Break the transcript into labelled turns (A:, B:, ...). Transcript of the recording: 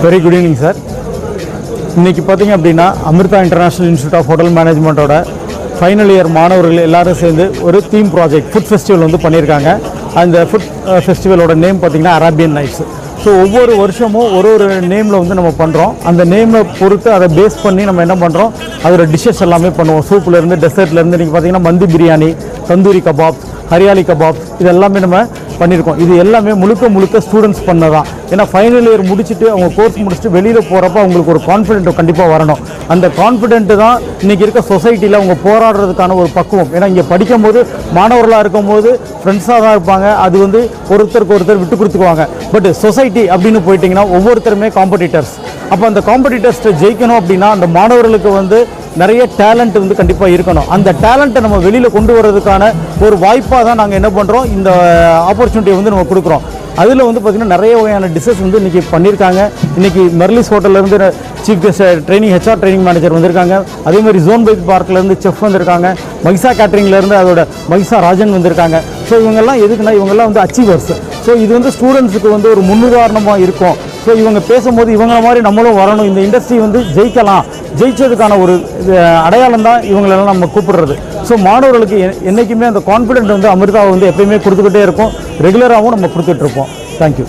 A: Very good evening sir. இன்றைக்கி பார்த்திங்க அப்படின்னா Amrita international institute of hotel மேனேஜ்மெண்ட்டோட ஃபைனல் இயர் மாணவர்கள் எல்லோரும் சேர்ந்து ஒரு தீம் ப்ராஜெக்ட் ஃபுட் ஃபெஸ்டிவல் வந்து பண்ணியிருக்காங்க. அந்த ஃபுட் ஃபெஸ்டிவலோட நேம் பார்த்திங்கன்னா அரேபியன் நைட்ஸ். ஸோ ஒவ்வொரு வருஷமும் ஒரு நேமில் வந்து நம்ம பண்ணுறோம். அந்த நேமை பொறுத்து அதை பேஸ் பண்ணி நம்ம என்ன பண்ணுறோம், அதோட டிஷ்ஷஸ் எல்லாமே பண்ணுவோம். சூப்லேருந்து டெசர்ட்லேருந்து நீங்கள் பார்த்திங்கன்னா மந்தி பிரியாணி, தந்தூரி கபாப்ஸ், ஹரியாலி கபாப்ஸ், இது எல்லாமே நம்ம பண்ணியிருக்கோம். இது எல்லாமே முழுக்க ஸ்டூடெண்ட்ஸ் பண்ணதான். ஏன்னா ஃபைனல் இயர் முடிச்சுட்டு அவங்க கோர்ஸ் முடிச்சுட்டு வெளியில் போகிறப்ப அவங்களுக்கு ஒரு கான்ஃபிடென்ட் கண்டிப்பாக வரணும். அந்த கான்ஃபிடென்ட்டு தான் இன்றைக்கி இருக்க சொசைட்டியில் அவங்க போராடுறதுக்கான ஒரு பக்குவம். ஏன்னா இங்கே படிக்கும்போது மாணவர்களாக இருக்கும்போது ஃப்ரெண்ட்ஸாக தான் இருப்பாங்க. அது வந்து ஒருத்தருக்கு ஒருத்தர் விட்டு கொடுத்துக்குவாங்க. பட் சொசைட்டி அப்படின்னு போயிட்டிங்கன்னா ஒவ்வொருத்தருமே காம்படிட்டர்ஸ். அப்போ அந்த காம்படிட்டர்ஸ்ட்டை ஜெயிக்கணும் அப்படின்னா அந்த மாணவர்களுக்கு வந்து நிறைய டேலண்ட் வந்து கண்டிப்பாக இருக்கணும். அந்த டேலண்ட்டை நம்ம வெளியில் கொண்டு வர்றதுக்கான ஒரு வாய்ப்பாக தான் நாங்கள் என்ன பண்ணுறோம், இந்த ஆப்பர்ச்சுனிட்டியை வந்து நம்ம கொடுக்குறோம். அதில் வந்து பார்த்திங்கன்னா நிறைய வகையான டிஷ்ஷஸ் வந்து இன்றைக்கி பண்ணியிருக்காங்க. இன்றைக்கி மெர்லிஸ் ஹோட்டல்லேருந்து chief guest training HR training manager வந்திருக்காங்க. அதே மாதிரி ஜோன் பைக் பார்க்லேருந்து செஃப் வந்திருக்காங்க. மகிஷா கேட்ரிங்லேருந்து அதோட மகிஷா ராஜன் வந்திருக்காங்க. ஸோ இவங்கெல்லாம் எதுக்குன்னா இவங்கெல்லாம் வந்து அச்சீவர்ஸ். ஸோ இது வந்து ஸ்டூடெண்ட்ஸுக்கு வந்து ஒரு முன்னுதாரணமாக இருக்கும். ஸோ இவங்க பேசும்போது இவங்கள மாதிரி நம்மளும் வரணும், இந்த இண்டஸ்ட்ரி வந்து ஜெயிக்கலாம், ஜெயிச்சதுக்கான ஒரு அடையாளம் தான் இவங்களெல்லாம் நம்ம கூப்பிடுறது. ஸோ மாணவர்களுக்கு என்றைக்குமே அந்த கான்ஃபிடென்ட் வந்து அமிர்தாவை வந்து எப்பயுமே கொடுத்துக்கிட்டே இருக்கும். ரெகுலராகவும் நம்ம கொடுத்துட்ருப்போம். தேங்க்யூ.